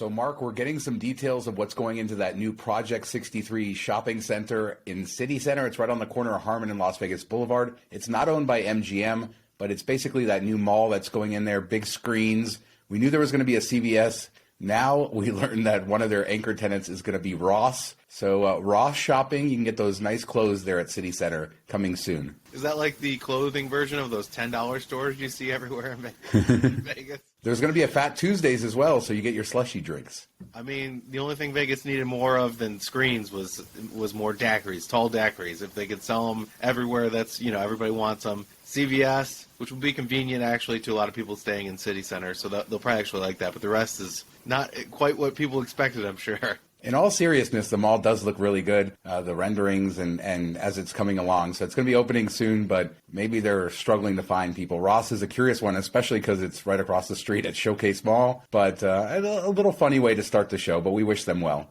So, Mark, we're getting some details of what's going into that new Project 63 shopping center in City Center. It's right on the corner of Harmon and Las Vegas Boulevard. It's not owned by MGM, but it's basically that new mall that's going in there, big screens. We knew there was going to be a CVS. Now we learned that one of their anchor tenants is going to be Ross. So Ross Shopping, you can get those nice clothes there at City Center coming soon. Is that like the clothing version of those $10 stores you see everywhere in Vegas? There's going to be a Fat Tuesdays as well, so you get your slushy drinks. I mean, the only thing Vegas needed more of than screens was more daiquiris, tall daiquiris. If they could sell them everywhere, that's, everybody wants them. CVS, which will be convenient actually to a lot of people staying in City Center, so they'll probably actually like that. But the rest is not quite what people expected, I'm sure. In all seriousness, the mall does look really good, the renderings and as it's coming along. So it's going to be opening soon, but maybe they're struggling to find people. Ross is a curious one, especially because it's right across the street at Showcase Mall. But a little funny way to start the show, but we wish them well.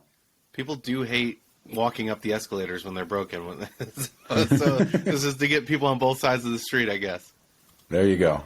People do hate walking up the escalators when they're broken. So this is to get people on both sides of the street, I guess. There you go.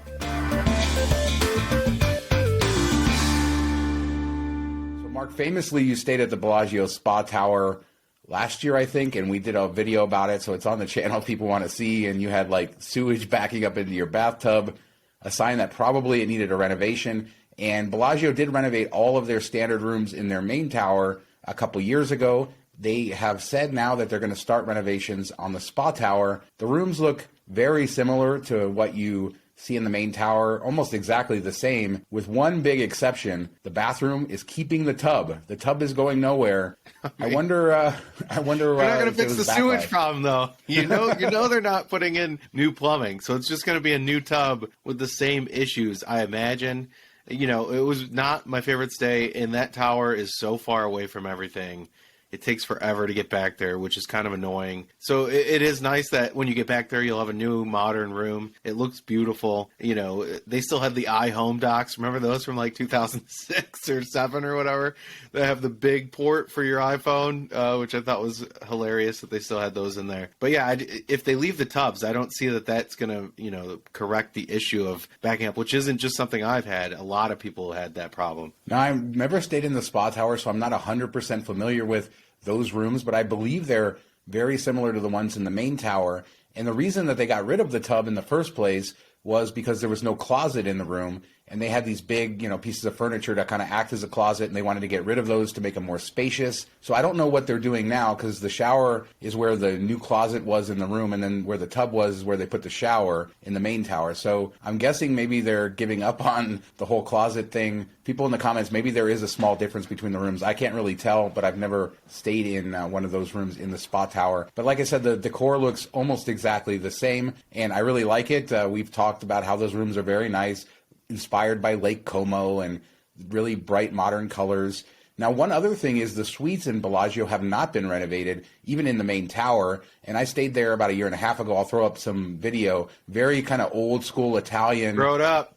Mark, famously, you stayed at the Bellagio Spa Tower last year, I think, and we did a video about it, so it's on the channel if people want to see, and you had, sewage backing up into your bathtub, a sign that probably it needed a renovation, and Bellagio did renovate all of their standard rooms in their main tower a couple years ago. They have said now that they're going to start renovations on the Spa Tower. The rooms look very similar to what you see in the main tower, almost exactly the same, with one big exception. The bathroom is keeping the tub. The tub is going nowhere. I wonder. They're not going to fix the sewage problem, though. You know they're not putting in new plumbing, so it's just going to be a new tub with the same issues, I imagine. It was not my favorite stay, and that tower is so far away from everything. It takes forever to get back there, which is kind of annoying. So it is nice that when you get back there, you'll have a new modern room. It looks beautiful. They still have the iHome docks. Remember those from 2006 or 7 or whatever? They have the big port for your iPhone, which I thought was hilarious that they still had those in there. But yeah, if they leave the tubs, I don't see that that's going to, correct the issue of backing up, which isn't just something I've had. A lot of people had that problem. Now, I've never stayed in the Spa Tower, so I'm not 100% familiar with those rooms, but I believe they're very similar to the ones in the main tower. And the reason that they got rid of the tub in the first place was because there was no closet in the room, and they had these big, pieces of furniture that kind of act as a closet, and they wanted to get rid of those to make them more spacious. So I don't know what they're doing now, because the shower is where the new closet was in the room, and then where the tub was is where they put the shower in the main tower. So I'm guessing maybe they're giving up on the whole closet thing. People in the comments, maybe there is a small difference between the rooms. I can't really tell, but I've never stayed in one of those rooms in the Spa Tower. But like I said, the decor looks almost exactly the same, and I really like it. We've talked about how those rooms are very nice, inspired by Lake Como and really bright modern colors. Now, one other thing is the suites in Bellagio have not been renovated, even in the main tower. And I stayed there about a year and a half ago. I'll throw up some video. Very kind of old school Italian. Throw it up,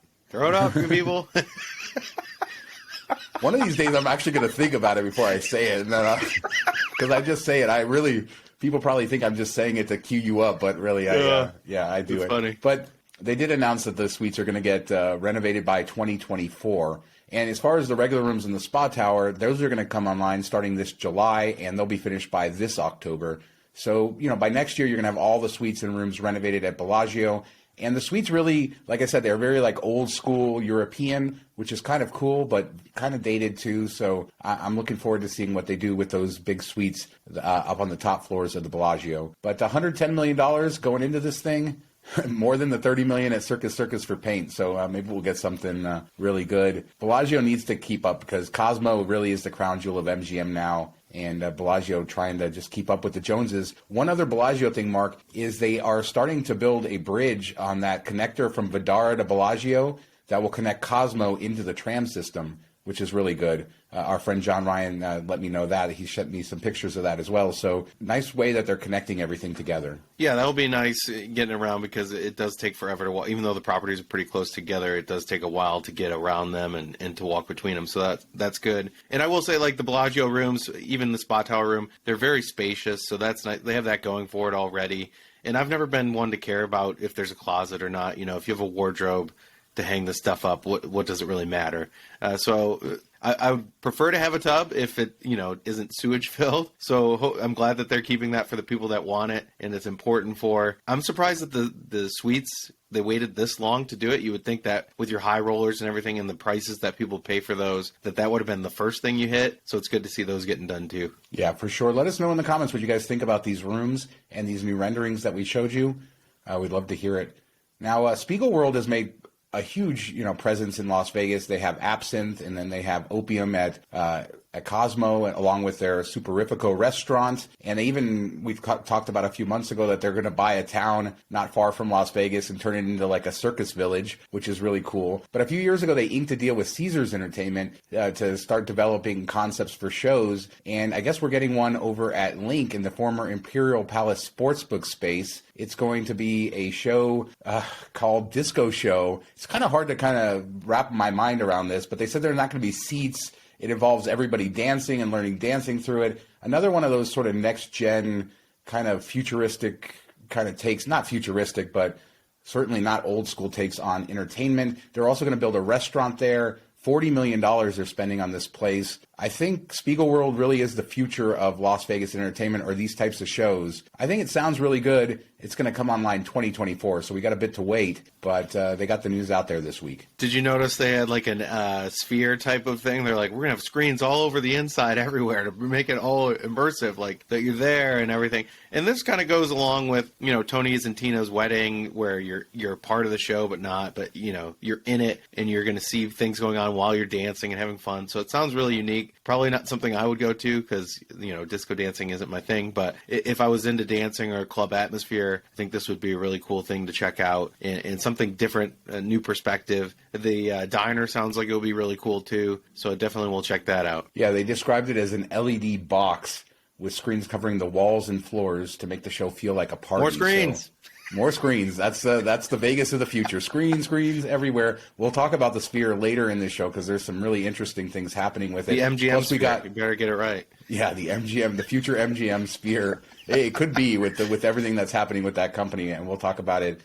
you people. One of these days, I'm actually going to think about it before I say it. Because I just say it. People probably think I'm just saying it to cue you up, but really, I do it. Funny. But they did announce that the suites are going to get renovated by 2024. And as far as the regular rooms in the Spa Tower, those are going to come online starting this July, and they'll be finished by this October. So, by next year, you're going to have all the suites and rooms renovated at Bellagio. And the suites really, like I said, they're very old school European, which is kind of cool, but kind of dated too. So I'm looking forward to seeing what they do with those big suites up on the top floors of the Bellagio. But $110 million going into this thing, more than the $30 million at Circus for paint. So maybe we'll get something really good. Bellagio needs to keep up because Cosmo really is the crown jewel of MGM now. And Bellagio trying to just keep up with the Joneses. One other Bellagio thing, Mark, is they are starting to build a bridge on that connector from Vdara to Bellagio that will connect Cosmo into the tram system, which is really good. Our friend John Ryan let me know that. He sent me some pictures of that as well. So nice way that they're connecting everything together. Yeah, that'll be nice getting around because it does take forever to walk. Even though the properties are pretty close together, it does take a while to get around them and to walk between them. So that's good. And I will say, the Bellagio rooms, even the Spa Tower room, they're very spacious. So that's nice. They have that going for it already. And I've never been one to care about if there's a closet or not. If you have a wardrobe, to hang this stuff up, what does it really matter? So I would prefer to have a tub if it, isn't sewage filled. So I'm glad that they're keeping that for the people that want it, and it's important for. I'm surprised that the suites, they waited this long to do it. You would think that with your high rollers and everything and the prices that people pay for those, that would have been the first thing you hit. So it's good to see those getting done too. Yeah, for sure. Let us know in the comments what you guys think about these rooms and these new renderings that we showed you. We'd love to hear it. Now, Spiegelworld has made a huge, presence in Las Vegas. They have Absinthe, and then they have Opium at Cosmo, along with their Superifico restaurant. And we've talked about a few months ago that they're going to buy a town not far from Las Vegas and turn it into like a circus village, which is really cool. But a few years ago, they inked a deal with Caesars Entertainment to start developing concepts for shows. And I guess we're getting one over at Link in the former Imperial Palace Sportsbook space. It's going to be a show called DiscoShow. It's kind of hard to wrap my mind around this, but they said there are not going to be seats. It involves everybody dancing and learning dancing through it. Another one of those sort of next-gen kind of futuristic kind of takes, not futuristic, but certainly not old-school takes on entertainment. They're also going to build a restaurant there. $40 million they're spending on this place. I think Spiegelworld really is the future of Las Vegas entertainment, or these types of shows. I think it sounds really good. It's going to come online 2024, so we got a bit to wait, but they got the news out there this week. Did you notice they had like a sphere type of thing? They're like, we're going to have screens all over the inside everywhere to make it all immersive, like that you're there and everything. And this kind of goes along with, Tony's and Tina's wedding, where you're part of the show but not, but you're in it and you're going to see things going on while you're dancing and having fun. So it sounds really unique. Probably not something I would go to because, disco dancing isn't my thing. But if I was into dancing or club atmosphere, I think this would be a really cool thing to check out and something different, a new perspective. The diner sounds like it'll be really cool too. So definitely we'll check that out. Yeah, they described it as an LED box with screens covering the walls and floors to make the show feel like a party. More screens. So, more screens. That's the Vegas of the future. Screens everywhere. We'll talk about the Sphere later in this show because there's some really interesting things happening with it. The MGM Sphere. You better get it right. Yeah, the MGM, the future MGM Sphere. It could be with everything that's happening with that company, and we'll talk about it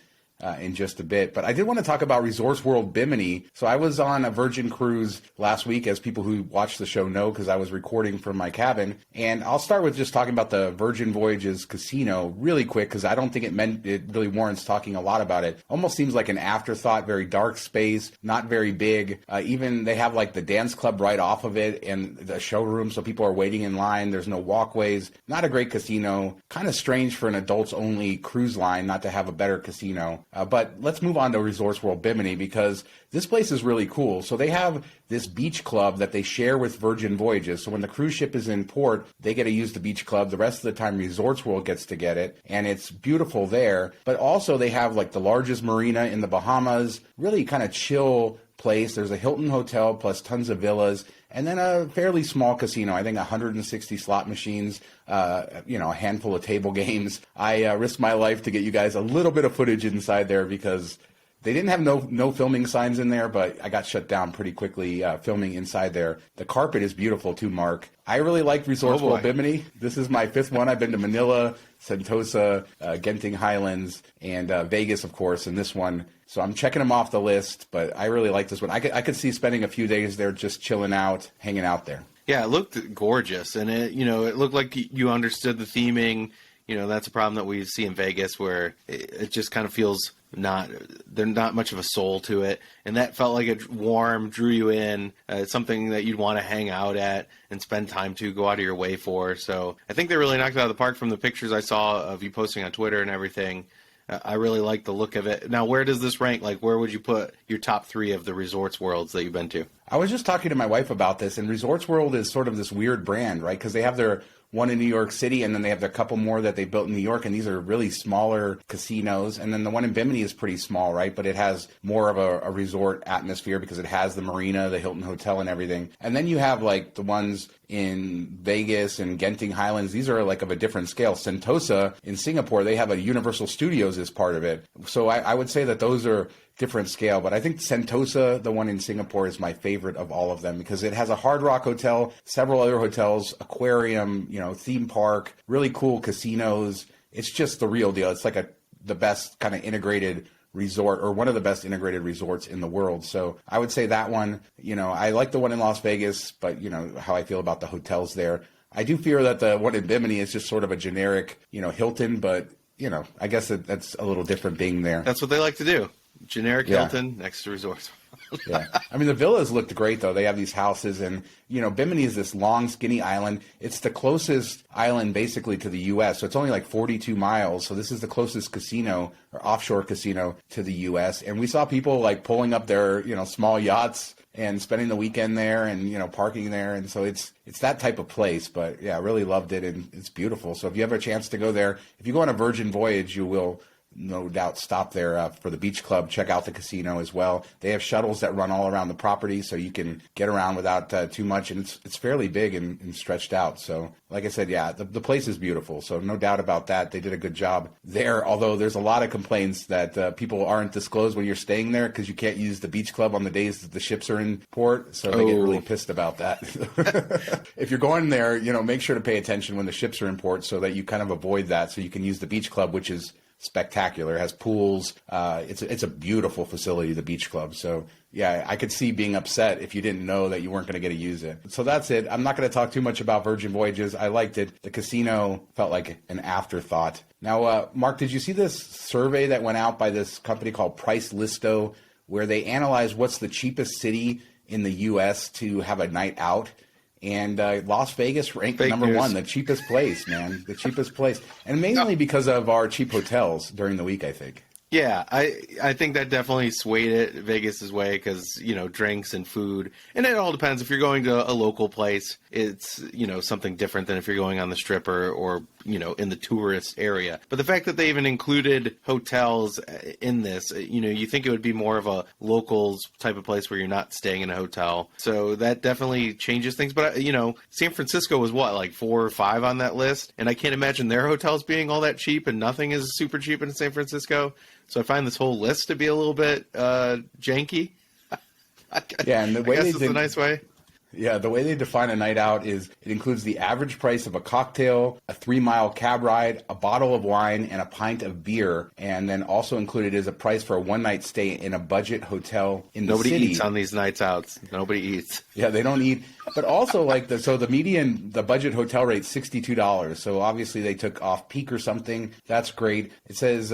in just a bit. But I did want to talk about Resorts World Bimini. So I was on a Virgin cruise last week, as people who watch the show know, because I was recording from my cabin. And I'll start with just talking about the Virgin Voyages casino really quick, because I don't think it really warrants talking a lot about it. Almost seems like an afterthought, very dark space, not very big. Even they have like the dance club right off of it and the showroom, so people are waiting in line. There's no walkways. Not a great casino. Kind of strange for an adults-only cruise line not to have a better casino. But let's move on to Resorts World Bimini, because this place is really cool. So they have this beach club that they share with Virgin Voyages. So when the cruise ship is in port, they get to use the beach club. The rest of the time, Resorts World gets to get it. And it's beautiful there. But also they have like the largest marina in the Bahamas, really kind of chill place. There's a Hilton hotel plus tons of villas. And then a fairly small casino, I think 160 slot machines, a handful of table games. I risked my life to get you guys a little bit of footage inside there because they didn't have no filming signs in there, but I got shut down pretty quickly filming inside there. The carpet is beautiful too, Mark. I really liked Resorts World Bimini. This is my fifth one. I've been to Manila, Sentosa, Genting Highlands, and Vegas, of course, and this one. So I'm checking them off the list, but I really like this one. I could see spending a few days there just chilling out, hanging out there. Yeah, it looked gorgeous, and it looked like you understood the theming. That's a problem that we see in Vegas, where it just kind of feels there's not much of a soul to it, and that felt like it warm, drew you in. It's something that you'd want to hang out at and spend time to, go out of your way for. So I think they really knocked it out of the park from the pictures I saw of you posting on Twitter and everything. I really like the look of it. Now, where does this rank? Like, where would you put your top 3 of the Resorts Worlds that you've been to? I was just talking to my wife about this, and Resorts World is sort of this weird brand, right? Because they have their one in New York City, and then they have their couple more that they built in New York, and these are really smaller casinos. And then the one in Bimini is pretty small, right? But it has more of a resort atmosphere because it has the marina, the Hilton Hotel, and everything. And then you have like the ones in Vegas and Genting Highlands. These are like of a different scale. Sentosa in Singapore, they have a Universal Studios as part of it. So I would say that those are different scale, but I think Sentosa, the one in Singapore, is my favorite of all of them because it has a Hard Rock hotel, several other hotels, aquarium, theme park, really cool casinos. It's just the real deal. It's like the best kind of integrated resort, or one of the best integrated resorts in the world. So I would say that one. I like the one in Las Vegas, but how I feel about the hotels there. I do fear that the one in Bimini is just sort of a generic, Hilton, but I guess that's a little different being there. That's what they like to do. Generic Hilton next to resorts. Yeah. I mean, the villas looked great, though. They have these houses, and, Bimini is this long, skinny island. It's the closest island, basically, to the U.S., so it's only like 42 miles. So this is the closest casino or offshore casino to the U.S., and we saw people, like, pulling up their, small yachts and spending the weekend there and, parking there. And so it's that type of place. But, yeah, I really loved it, and it's beautiful. So if you have a chance to go there, if you go on a Virgin Voyage, you will no doubt stop there for the beach club. Check out the casino as well. They have shuttles that run all around the property, so you can get around without too much, and it's fairly big and stretched out. So like I said, yeah, the place is beautiful, so no doubt about that. They did a good job there, although there's a lot of complaints that people aren't disclosed when you're staying there because you can't use the beach club on the days that the ships are in port, so they get really pissed about that. If you're going there, make sure to pay attention when the ships are in port so that you kind of avoid that, so you can use the beach club, which is spectacular. It has pools. It's a beautiful facility, the beach club. So yeah, I could see being upset if you didn't know that you weren't going to get to use it. So that's it. I'm not going to talk too much about Virgin Voyages. I liked it. The casino felt like an afterthought. Now, Mark, did you see this survey that went out by this company called Price Listo, where they analyzed what's the cheapest city in the U.S. to have a night out? And Las Vegas ranked number one, the cheapest place, man, the cheapest place. And mainly because of our cheap hotels during the week, I think. Yeah, I think that definitely swayed it Vegas's way because, drinks and food. And it all depends. If you're going to a local place, it's, something different than if you're going on the Strip or in the tourist area. But the fact that they even included hotels in this, you think it would be more of a locals type of place where you're not staying in a hotel. So that definitely changes things. But, San Francisco was like 4 or 5 on that list. And I can't imagine their hotels being all that cheap, and nothing is super cheap in San Francisco. So I find this whole list to be a little bit janky. Yeah, and the way it's a nice way. Yeah, the way they define a night out is it includes the average price of a cocktail, a 3-mile cab ride, a bottle of wine, and a pint of beer. And then also included is a price for a one-night stay in a budget hotel in the city. Nobody eats on these nights out. Nobody eats. Yeah, they don't eat. But also, the median, the budget hotel rate, $62. So obviously they took off peak or something. That's great. It says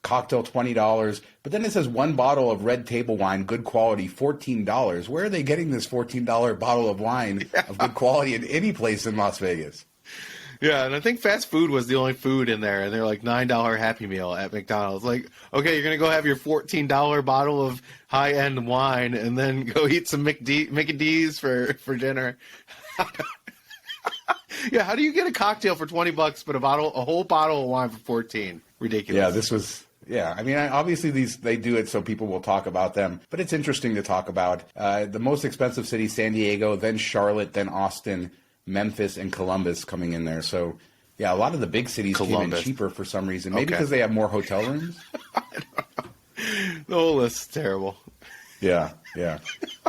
cocktail, $20. But then it says one bottle of red table wine, good quality, $14. Where are they getting this $14 bottle of wine of good quality in any place in Las Vegas? Yeah, and I think fast food was the only food in there, and they're like $9 Happy Meal at McDonald's. Like, okay, you're going to go have your $14 bottle of high-end wine and then go eat some Mickey D's for dinner. Yeah, how do you get a cocktail for $20 but a whole bottle of wine for $14? Ridiculous. Yeah, this was... Yeah, I mean, obviously they do it so people will talk about them, but it's interesting to talk about. The most expensive city, San Diego, then Charlotte, then Austin, Memphis, and Columbus coming in there. So, yeah, a lot of the big cities came in cheaper for some reason. Maybe because they have more hotel rooms? I don't know. The whole list's terrible. Yeah.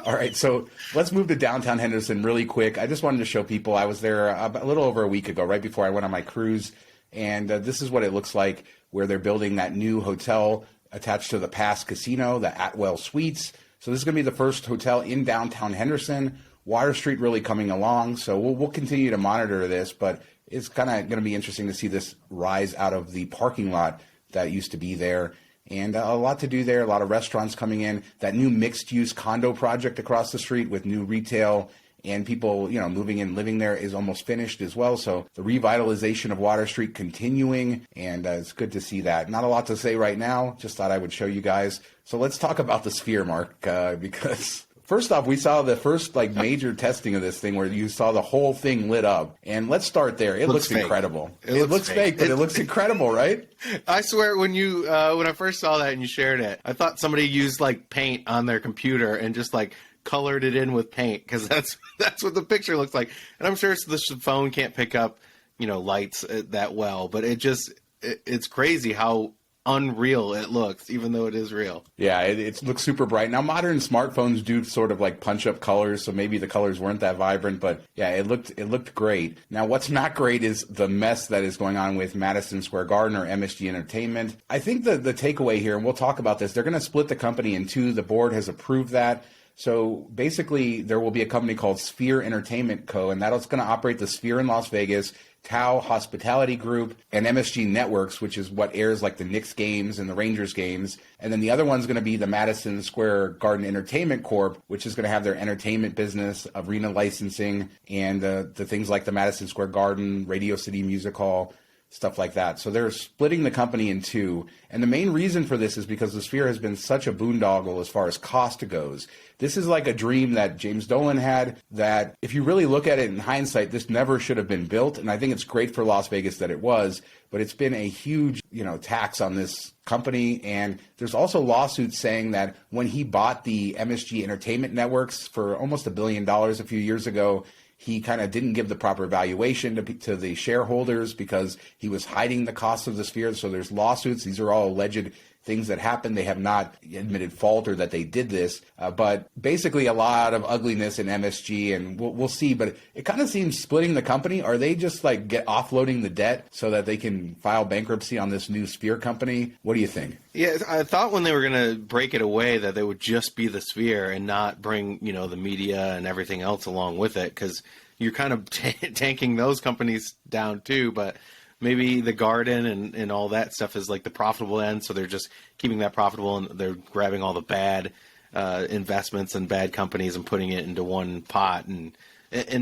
All right, so let's move to downtown Henderson really quick. I just wanted to show people. I was there a little over a week ago, right before I went on my cruise, and this is what it looks like, where they're building that new hotel attached to the past casino, the Atwell Suites. So this is going to be the first hotel in downtown Henderson. Water Street really coming along, so we'll continue to monitor this, but it's kind of going to be interesting to see this rise out of the parking lot that used to be there. And a lot to do there, a lot of restaurants coming in. That new mixed-use condo project across the street with new retail and people, moving in, living there is almost finished as well. So the revitalization of Water Street continuing, and it's good to see that. Not a lot to say right now. Just thought I would show you guys. So let's talk about the Sphere, Mark, because first off, we saw the first major testing of this thing where you saw the whole thing lit up. And let's start there. It looks incredible. It looks fake, but it looks incredible, right? I swear, when I first saw that and you shared it, I thought somebody used paint on their computer and just colored it in with paint, because that's what the picture looks like. And I'm sure the phone can't pick up lights that well, but it's crazy how unreal it looks, even though it is real. Yeah, it looks super bright. Now, modern smartphones do sort of like punch up colors, so maybe the colors weren't that vibrant, but yeah, it looked great. Now, what's not great is the mess that is going on with Madison Square Garden, or MSG Entertainment. I think the takeaway here, and we'll talk about this, they're going to split the company in two. The board has approved that. So basically, there will be a company called Sphere Entertainment Co., and that's going to operate the Sphere in Las Vegas, Tao Hospitality Group, and MSG Networks, which is what airs like the Knicks games and the Rangers games. And then the other one's going to be the Madison Square Garden Entertainment Corp., which is going to have their entertainment business, arena licensing, and the things like the Madison Square Garden, Radio City Music Hall, stuff like that. So they're splitting the company in two. And the main reason for this is because the Sphere has been such a boondoggle as far as cost goes. This is like a dream that James Dolan had, that if you really look at it in hindsight, this never should have been built. And I think it's great for Las Vegas that it was, but it's been a huge, tax on this company. And there's also lawsuits saying that when he bought the MSG Entertainment Networks for almost $1 billion a few years ago, he kind of didn't give the proper valuation to the shareholders because he was hiding the cost of the Sphere. So there's lawsuits. These are all alleged things that happened. They have not admitted fault or that they did this. But basically a lot of ugliness in MSG, and we'll see. But it kind of seems splitting the company. Are they just like offloading the debt so that they can file bankruptcy on this new Sphere company? What do you think? Yeah, I thought when they were going to break it away that they would just be the Sphere and not bring, the media and everything else along with it, because you're kind of tanking those companies down too. But maybe the Garden and all that stuff is like the profitable end, so they're just keeping that profitable, and they're grabbing all the bad investments and bad companies and putting it into one pot, and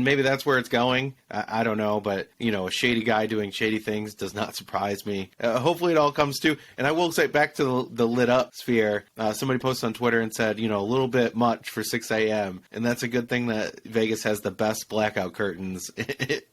maybe that's where it's going. I don't know, but a shady guy doing shady things does not surprise me. Hopefully it all comes to, and I will say back to the lit up Sphere. Somebody posted on Twitter and said, a little bit much for 6 a.m. And that's a good thing that Vegas has the best blackout curtains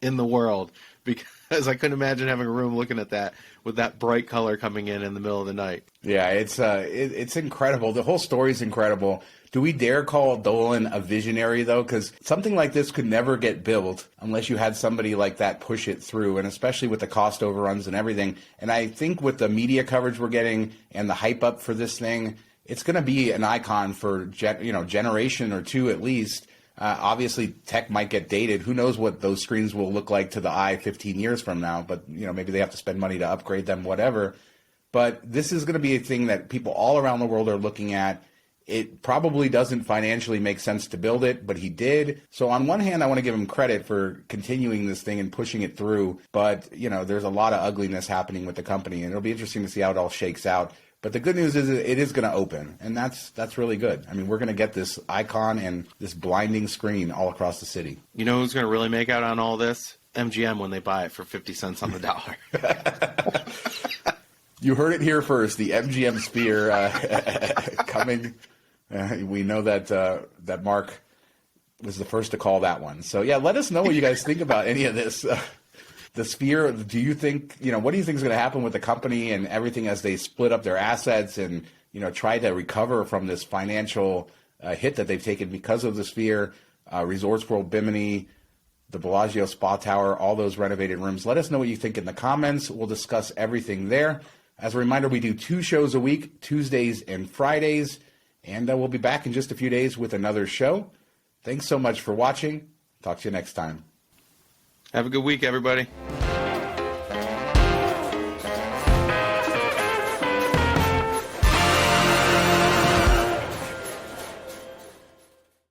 in the world, because I couldn't imagine having a room looking at that with that bright color coming in the middle of the night. Yeah, it's incredible. The whole story's incredible. Do we dare call Dolan a visionary, though? Because something like this could never get built unless you had somebody like that push it through, and especially with the cost overruns and everything. And I think with the media coverage we're getting and the hype up for this thing, it's going to be an icon for generation or two at least. Obviously, tech might get dated. Who knows what those screens will look like to the eye 15 years from now? But maybe they have to spend money to upgrade them, whatever. But this is going to be a thing that people all around the world are looking at. It probably doesn't financially make sense to build it, but he did. So on one hand, I want to give him credit for continuing this thing and pushing it through. But, there's a lot of ugliness happening with the company, and it'll be interesting to see how it all shakes out. But the good news is it is going to open, and that's really good. I mean, we're going to get this icon and this blinding screen all across the city. You know who's going to really make out on all this? MGM, when they buy it for 50 cents on the dollar. You heard it here first. The MGM Sphere coming. We know that Mark was the first to call that one. So, yeah, let us know what you guys think about any of this. The Sphere, do you think, what do you think is going to happen with the company and everything as they split up their assets and, try to recover from this financial hit that they've taken because of the Sphere, Resorts World Bimini, the Bellagio Spa Tower, all those renovated rooms? Let us know what you think in the comments. We'll discuss everything there. As a reminder, we do 2 shows a week, Tuesdays and Fridays. And we'll be back in just a few days with another show. Thanks so much for watching. Talk to you next time. Have a good week, everybody.